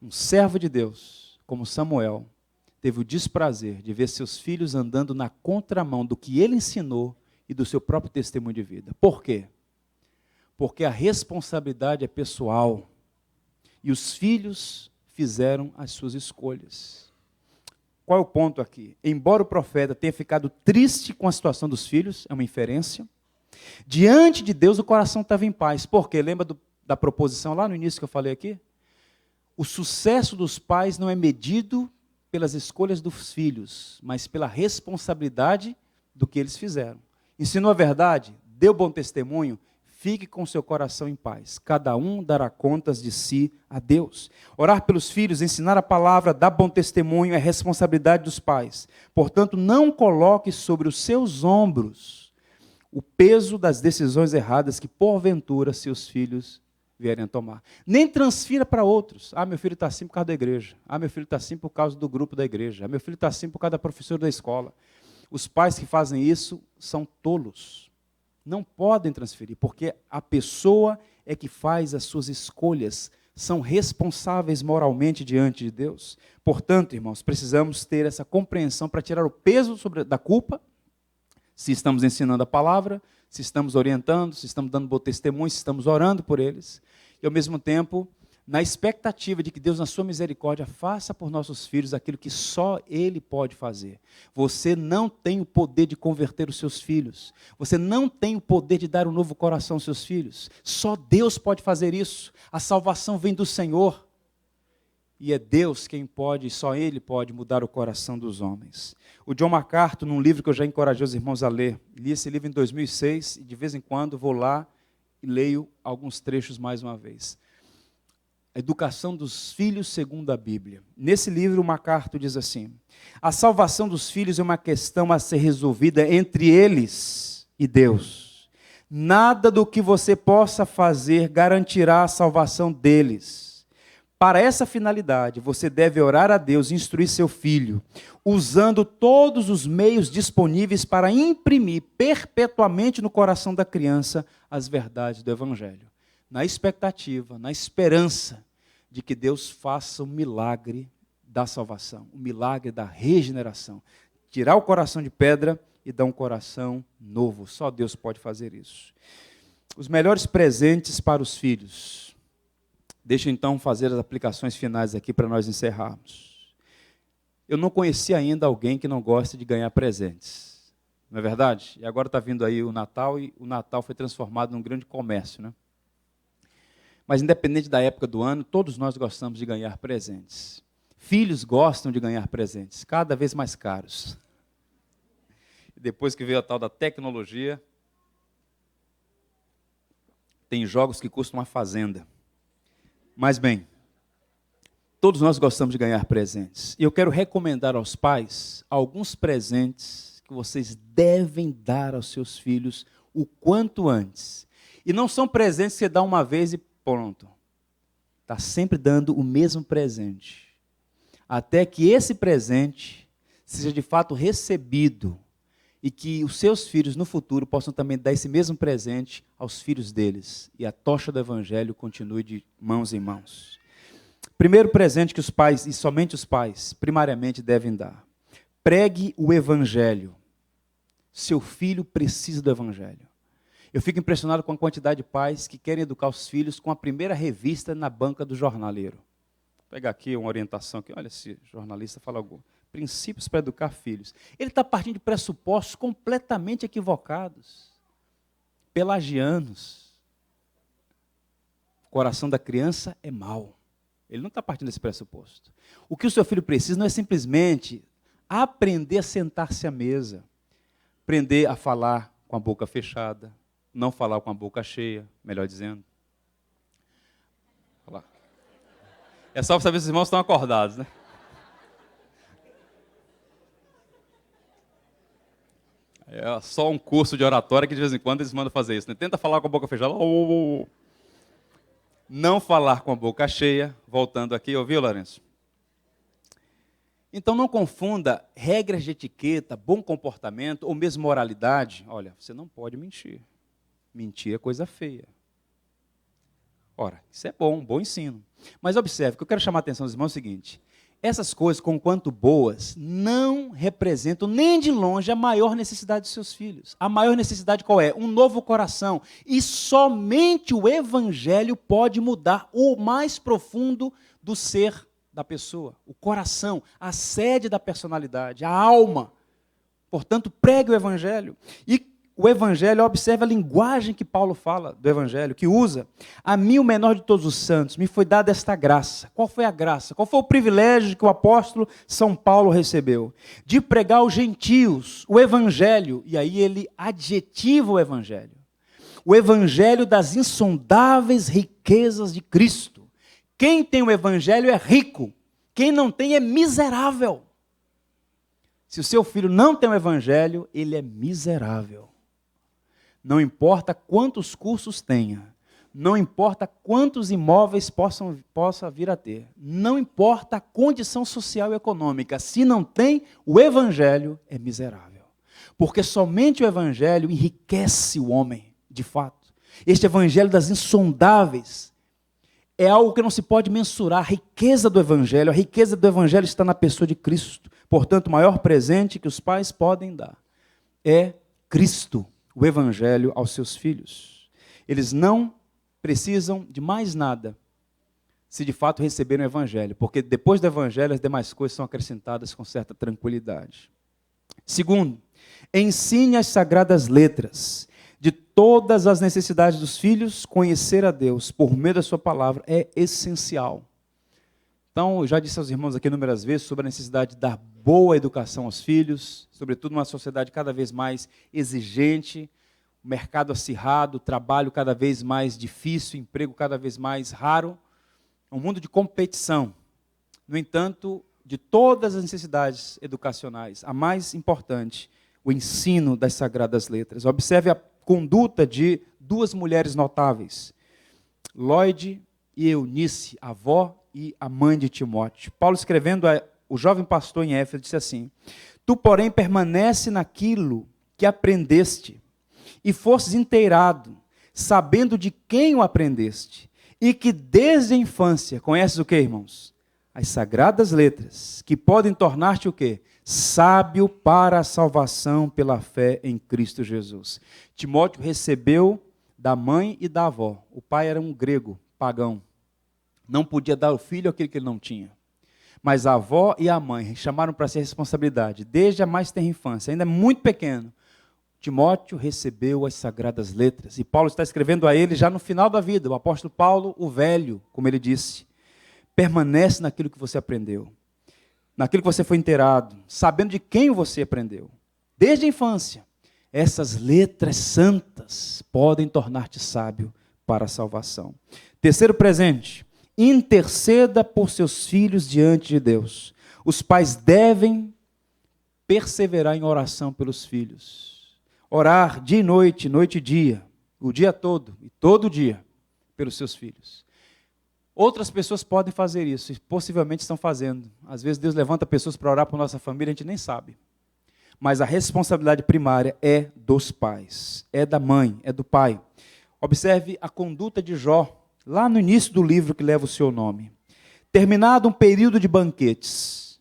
S1: Um servo de Deus, como Samuel, teve o desprazer de ver seus filhos andando na contramão do que ele ensinou e do seu próprio testemunho de vida. Por quê? Porque a responsabilidade é pessoal e os filhos fizeram as suas escolhas. Qual é o ponto aqui? Embora o profeta tenha ficado triste com a situação dos filhos, é uma inferência, diante de Deus o coração estava em paz. Por quê? Lembra da proposição lá no início que eu falei aqui? O sucesso dos pais não é medido pelas escolhas dos filhos, mas pela responsabilidade do que eles fizeram. Ensinou a verdade, deu bom testemunho, fique com seu coração em paz. Cada um dará contas de si a Deus. Orar pelos filhos, ensinar a palavra, dar bom testemunho é responsabilidade dos pais. Portanto, não coloque sobre os seus ombros o peso das decisões erradas que, porventura, seus filhos vierem a tomar. Nem transfira para outros. Ah, meu filho está assim por causa da igreja. Ah, meu filho está assim por causa do grupo da igreja. Ah, meu filho está assim por causa da professora da escola. Os pais que fazem isso são tolos. Não podem transferir, porque a pessoa é que faz as suas escolhas, são responsáveis moralmente diante de Deus. Portanto, irmãos, precisamos ter essa compreensão para tirar o peso da culpa, se estamos ensinando a palavra, se estamos orientando, se estamos dando bom testemunho, se estamos orando por eles, e ao mesmo tempo, na expectativa de que Deus, na sua misericórdia, faça por nossos filhos aquilo que só Ele pode fazer. Você não tem o poder de converter os seus filhos. Você não tem o poder de dar um novo coração aos seus filhos. Só Deus pode fazer isso. A salvação vem do Senhor. E é Deus quem pode, só Ele pode mudar o coração dos homens. O John MacArthur, num livro que eu já encorajei os irmãos a ler, li esse livro em 2006 e de vez em quando vou lá e leio alguns trechos mais uma vez. A educação dos filhos segundo a Bíblia. Nesse livro, o MacArthur diz assim: a salvação dos filhos é uma questão a ser resolvida entre eles e Deus. Nada do que você possa fazer garantirá a salvação deles. Para essa finalidade, você deve orar a Deus e instruir seu filho, usando todos os meios disponíveis para imprimir perpetuamente no coração da criança as verdades do Evangelho. Na expectativa, na esperança de que Deus faça o milagre da salvação, o milagre da regeneração. Tirar o coração de pedra e dar um coração novo. Só Deus pode fazer isso. Os melhores presentes para os filhos. Deixa eu então fazer as aplicações finais aqui para nós encerrarmos. Eu não conheci ainda alguém que não gosta de ganhar presentes. Não é verdade? E agora está vindo aí o Natal, e o Natal foi transformado num grande comércio, né? Mas independente da época do ano, todos nós gostamos de ganhar presentes. Filhos gostam de ganhar presentes, cada vez mais caros. E depois que veio a tal da tecnologia, tem jogos que custam uma fazenda. Mas bem, todos nós gostamos de ganhar presentes. E eu quero recomendar aos pais alguns presentes que vocês devem dar aos seus filhos o quanto antes. E não são presentes que você dá uma vez e pronto. Está sempre dando o mesmo presente. Até que esse presente seja de fato recebido e que os seus filhos no futuro possam também dar esse mesmo presente aos filhos deles. E a tocha do evangelho continue de mãos em mãos. Primeiro presente que os pais, e somente os pais, primariamente devem dar. Pregue o evangelho. Seu filho precisa do evangelho. Eu fico impressionado com a quantidade de pais que querem educar os filhos com a primeira revista na banca do jornaleiro. Vou pegar aqui uma orientação, que olha, esse jornalista fala algo. Princípios para educar filhos. Ele está partindo de pressupostos completamente equivocados, pelagianos. O coração da criança é mau. Ele não está partindo desse pressuposto. O que o seu filho precisa não é simplesmente aprender a sentar-se à mesa, aprender a falar com a boca fechada, não falar com a boca cheia, melhor dizendo. Olha lá. É só para saber se os irmãos estão acordados, né? É só um curso de oratória que de vez em quando eles mandam fazer isso, né? Tenta falar com a boca fechada. Não falar com a boca cheia. Voltando aqui, ouviu, Lourenço? Então não confunda regras de etiqueta, bom comportamento ou mesmo moralidade. Olha, você não pode mentir. Mentir é coisa feia. Ora, isso é bom ensino. Mas observe, o que eu quero chamar a atenção dos irmãos é o seguinte: essas coisas, conquanto boas, não representam nem de longe a maior necessidade dos seus filhos. A maior necessidade qual é? Um novo coração. E somente o evangelho pode mudar o mais profundo do ser da pessoa, o coração, a sede da personalidade, a alma. Portanto, pregue o evangelho. E o evangelho, observe a linguagem que Paulo fala do evangelho, que usa. A mim, o menor de todos os santos, me foi dada esta graça. Qual foi a graça? Qual foi o privilégio que o apóstolo São Paulo recebeu? De pregar aos gentios o evangelho. E aí ele adjetiva o evangelho. O evangelho das insondáveis riquezas de Cristo. Quem tem o evangelho é rico. Quem não tem é miserável. Se o seu filho não tem o evangelho, ele é miserável. Não importa quantos cursos tenha, não importa quantos imóveis possa vir a ter, não importa a condição social e econômica, se não tem o evangelho, é miserável. Porque somente o evangelho enriquece o homem, de fato. Este evangelho das insondáveis é algo que não se pode mensurar. A riqueza do evangelho está na pessoa de Cristo. Portanto, o maior presente que os pais podem dar é Cristo, o evangelho aos seus filhos. Eles não precisam de mais nada se de fato receberem o evangelho, porque depois do evangelho as demais coisas são acrescentadas com certa tranquilidade. Segundo, ensine as sagradas letras. De todas as necessidades dos filhos, conhecer a Deus por meio da sua palavra é essencial. Então, eu já disse aos irmãos aqui inúmeras vezes sobre a necessidade de dar boa educação aos filhos, sobretudo numa sociedade cada vez mais exigente, o mercado acirrado, o trabalho cada vez mais difícil, o emprego cada vez mais raro, um mundo de competição. No entanto, de todas as necessidades educacionais, a mais importante, o ensino das sagradas letras. Observe a conduta de duas mulheres notáveis, Lloyd e Eunice, a avó e a mãe de Timóteo. Paulo, escrevendo o jovem pastor em Éfeso, disse assim: tu, porém, permanece naquilo que aprendeste e fostes inteirado, sabendo de quem o aprendeste, e que desde a infância, conheces o que, irmãos? As sagradas letras, que podem tornar-te o quê? Sábio para a salvação pela fé em Cristo Jesus. Timóteo recebeu da mãe e da avó. O pai era um grego, pagão. Não podia dar ao filho aquilo que ele não tinha. Mas a avó e a mãe chamaram para si a responsabilidade, desde a mais tenra infância, ainda muito pequeno. Timóteo recebeu as sagradas letras. E Paulo está escrevendo a ele já no final da vida. O apóstolo Paulo, o velho, como ele disse, permanece naquilo que você aprendeu, naquilo que você foi inteirado, sabendo de quem você aprendeu. Desde a infância, essas letras santas podem tornar-te sábio para a salvação. Terceiro presente, interceda por seus filhos diante de Deus. Os pais devem perseverar em oração pelos filhos. Orar dia e noite, noite e dia, o dia todo e todo dia, pelos seus filhos. Outras pessoas podem fazer isso, e possivelmente estão fazendo. Às vezes Deus levanta pessoas para orar por nossa família, a gente nem sabe. Mas a responsabilidade primária é dos pais, é da mãe, é do pai. Observe a conduta de Jó, lá no início do livro que leva o seu nome. Terminado um período de banquetes,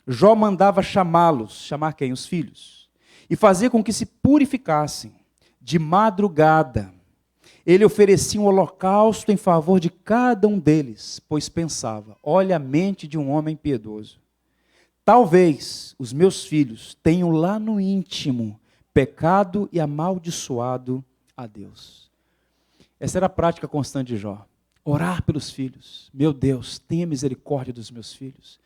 S1: Jó mandava chamá-los, chamar quem? Os filhos, e fazia com que se purificassem. De madrugada, ele oferecia um holocausto em favor de cada um deles, pois pensava, olha a mente de um homem piedoso. Talvez os meus filhos tenham lá no íntimo pecado e amaldiçoado a Deus. Essa era a prática constante de Jó. Orar pelos filhos. Meu Deus, tenha misericórdia dos meus filhos.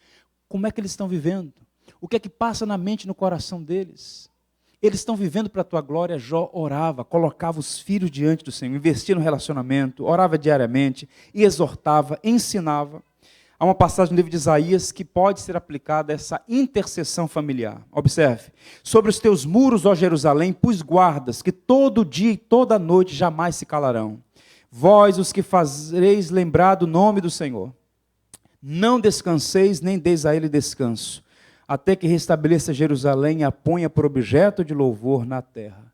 S1: Como é que eles estão vivendo? O que é que passa na mente e no coração deles? Eles estão vivendo para a tua glória. Jó orava, colocava os filhos diante do Senhor, investia no relacionamento, orava diariamente, e exortava, ensinava. Há uma passagem no livro de Isaías que pode ser aplicada a essa intercessão familiar. Observe. Sobre os teus muros, ó Jerusalém, pus guardas, que todo dia e toda noite jamais se calarão. Vós, os que fazereis lembrar do nome do Senhor. Não descanseis, nem deis a ele descanso, até que restabeleça Jerusalém e a ponha por objeto de louvor na terra.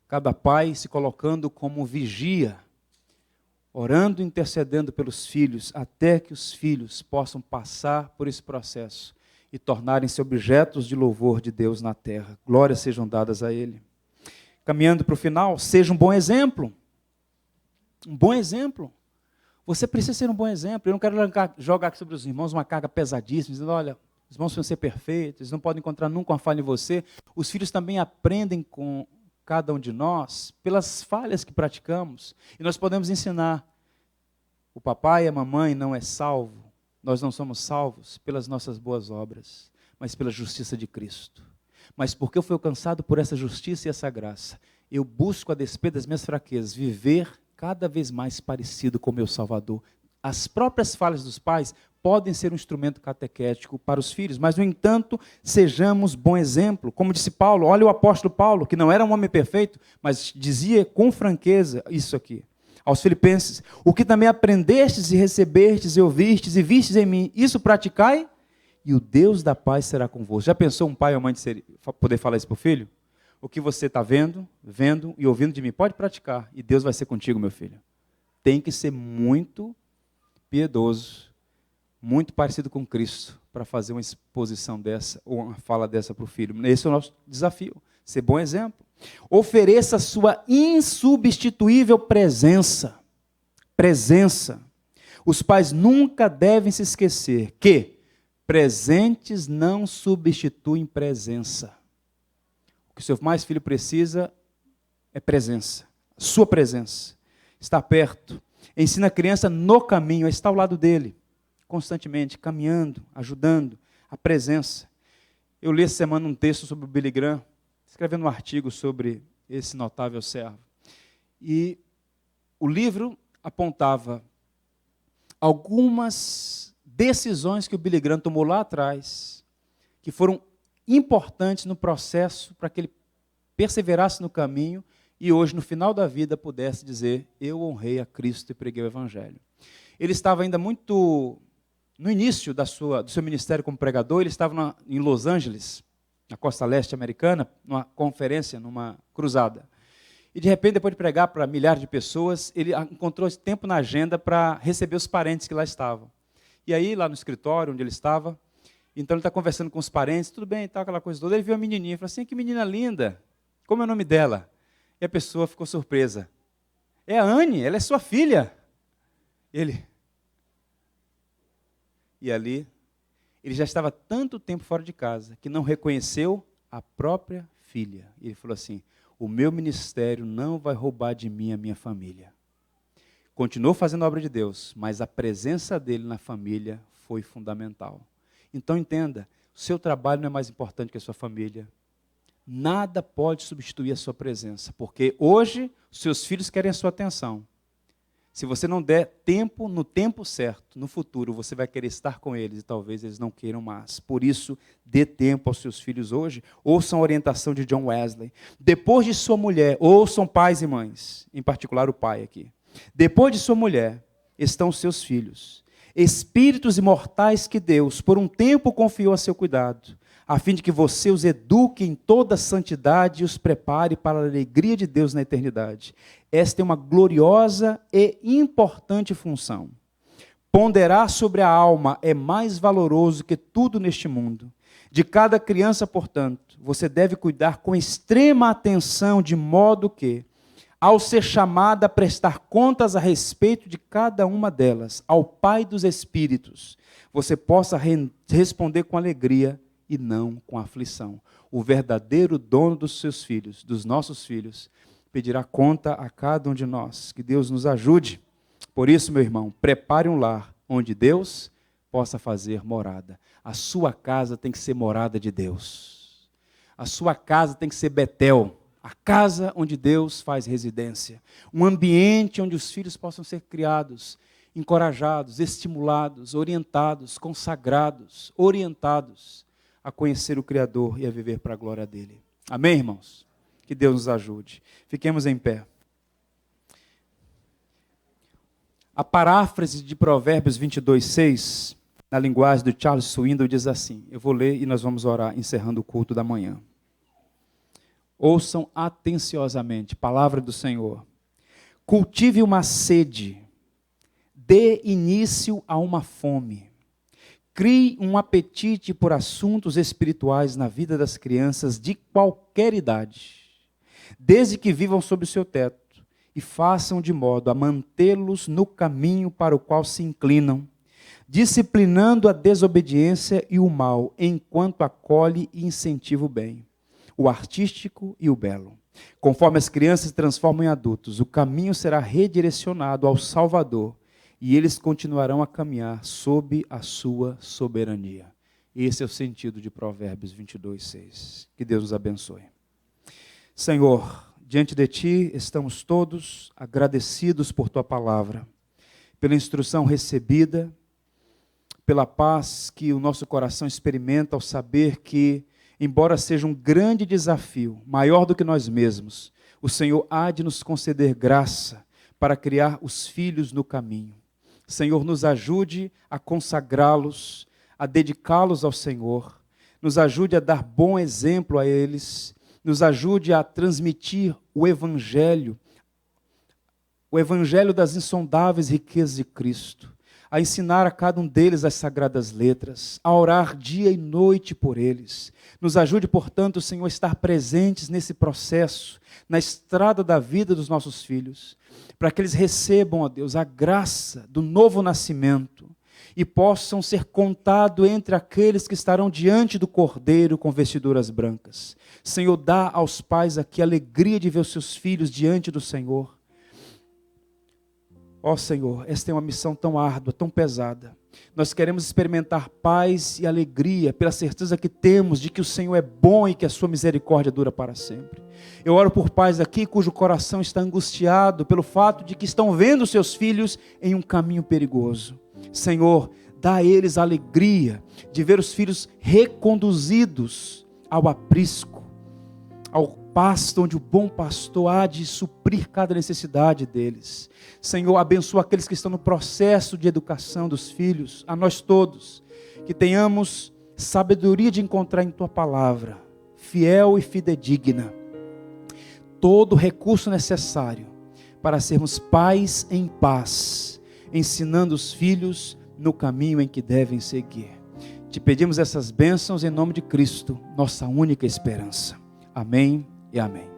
S1: Cada pai se colocando como vigia, orando e intercedendo pelos filhos, até que os filhos possam passar por esse processo e tornarem-se objetos de louvor de Deus na terra. Glórias sejam dadas a Ele. Caminhando para o final, seja um bom exemplo. Um bom exemplo. Você precisa ser um bom exemplo. Eu não quero jogar aqui sobre os irmãos uma carga pesadíssima, dizendo, olha, os irmãos vão ser perfeitos, eles não podem encontrar nunca uma falha em você. Os filhos também aprendem com cada um de nós pelas falhas que praticamos. E nós podemos ensinar. O papai e a mamãe não é salvo. Nós não somos salvos pelas nossas boas obras, mas pela justiça de Cristo. Mas porque eu fui alcançado por essa justiça e essa graça, eu busco, a despeito das minhas fraquezas, viver cada vez mais parecido com o meu Salvador. As próprias falhas dos pais podem ser um instrumento catequético para os filhos, mas, no entanto, sejamos bom exemplo. Como disse Paulo, olha o apóstolo Paulo, que não era um homem perfeito, mas dizia com franqueza isso aqui. Aos Filipenses, o que também aprendestes e recebestes e ouvistes e vistes em mim, isso praticai, e o Deus da paz será convosco. Já pensou um pai ou mãe poder falar isso para o filho? O que você está vendo e ouvindo de mim, pode praticar, e Deus vai ser contigo, meu filho. Tem que ser muito piedoso, muito parecido com Cristo, para fazer uma exposição dessa, ou uma fala dessa para o filho. Esse é o nosso desafio, ser bom exemplo. Ofereça a sua insubstituível presença. Presença. Os pais nunca devem se esquecer que presentes não substituem presença. O que o seu mais filho precisa é presença. Sua presença. Estar perto. Ensina a criança no caminho, a estar ao lado dele, constantemente, caminhando, ajudando. A presença. Eu li essa semana um texto sobre o Billy Graham, escrevendo um artigo sobre esse notável servo. E o livro apontava algumas decisões que o Billy Graham tomou lá atrás, que foram importantes no processo para que ele perseverasse no caminho e hoje, no final da vida, pudesse dizer, eu honrei a Cristo e preguei o Evangelho. Ele estava ainda muito no início do seu ministério como pregador, ele estava em Los Angeles, na costa leste americana, numa conferência, numa cruzada. E de repente, depois de pregar para milhares de pessoas, ele encontrou esse tempo na agenda para receber os parentes que lá estavam. E aí, lá no escritório onde ele estava, então ele está conversando com os parentes, tudo bem, tal, aquela coisa toda. Ele viu a menininha e falou assim, que menina linda, como é o nome dela? E a pessoa ficou surpresa. É a Anne, ela é sua filha. E ali, ele já estava tanto tempo fora de casa, que não reconheceu a própria filha. E ele falou assim, o meu ministério não vai roubar de mim a minha família. Continuou fazendo a obra de Deus, mas a presença dele na família foi fundamental. Então entenda, o seu trabalho não é mais importante que a sua família. Nada pode substituir a sua presença, porque hoje os seus filhos querem a sua atenção. Se você não der tempo, no tempo certo, no futuro, você vai querer estar com eles e talvez eles não queiram mais. Por isso, dê tempo aos seus filhos hoje. Ouçam a orientação de John Wesley. Depois de sua mulher, ouçam pais e mães, em particular o pai aqui. Depois de sua mulher, estão os seus filhos. Espíritos imortais que Deus, por um tempo, confiou a seu cuidado, a fim de que você os eduque em toda a santidade e os prepare para a alegria de Deus na eternidade. Esta é uma gloriosa e importante função. Ponderar sobre a alma é mais valoroso que tudo neste mundo. De cada criança, portanto, você deve cuidar com extrema atenção, de modo que, ao ser chamada a prestar contas a respeito de cada uma delas, ao Pai dos Espíritos, você possa responder com alegria e não com aflição. O verdadeiro dono dos seus filhos, dos nossos filhos, pedirá conta a cada um de nós. Que Deus nos ajude. Por isso, meu irmão, prepare um lar onde Deus possa fazer morada. A sua casa tem que ser morada de Deus. A sua casa tem que ser Betel, a casa onde Deus faz residência. Um ambiente onde os filhos possam ser criados, encorajados, estimulados, orientados, consagrados, orientados a conhecer o Criador e a viver para a glória dele. Amém, irmãos? Que Deus nos ajude. Fiquemos em pé. A paráfrase de Provérbios 22:6, na linguagem do Charles Swindoll, diz assim, eu vou ler e nós vamos orar, encerrando o culto da manhã. Ouçam atenciosamente, palavra do Senhor. Cultive uma sede, dê início a uma fome. Crie um apetite por assuntos espirituais na vida das crianças de qualquer idade, desde que vivam sob o seu teto, e façam de modo a mantê-los no caminho para o qual se inclinam, disciplinando a desobediência e o mal, enquanto acolhe e incentiva o bem, o artístico e o belo. Conforme as crianças se transformam em adultos, o caminho será redirecionado ao Salvador, e eles continuarão a caminhar sob a sua soberania. Esse é o sentido de Provérbios 22:6. Que Deus nos abençoe. Senhor, diante de Ti estamos todos agradecidos por Tua palavra, pela instrução recebida, pela paz que o nosso coração experimenta ao saber que, embora seja um grande desafio, maior do que nós mesmos, o Senhor há de nos conceder graça para criar os filhos no caminho. Senhor, nos ajude a consagrá-los, a dedicá-los ao Senhor, nos ajude a dar bom exemplo a eles, nos ajude a transmitir o Evangelho das insondáveis riquezas de Cristo, a ensinar a cada um deles as sagradas letras, a orar dia e noite por eles. Nos ajude, portanto, Senhor, a estar presentes nesse processo, na estrada da vida dos nossos filhos, para que eles recebam, ó Deus, a graça do novo nascimento e possam ser contados entre aqueles que estarão diante do Cordeiro com vestiduras brancas. Senhor, dá aos pais aqui a alegria de ver os seus filhos diante do Senhor. Ó Senhor, esta é uma missão tão árdua, tão pesada. Nós queremos experimentar paz e alegria pela certeza que temos de que o Senhor é bom e que a sua misericórdia dura para sempre. Eu oro por pais aqui cujo coração está angustiado pelo fato de que estão vendo seus filhos em um caminho perigoso. Senhor, dá a eles a alegria de ver os filhos reconduzidos ao aprisco, ao pasto onde o bom pastor há de suprir cada necessidade deles. Senhor, abençoa aqueles que estão no processo de educação dos filhos, a nós todos, que tenhamos sabedoria de encontrar em Tua palavra, fiel e fidedigna, todo o recurso necessário para sermos pais em paz, ensinando os filhos no caminho em que devem seguir. Te pedimos essas bênçãos em nome de Cristo, nossa única esperança. Amém e amém.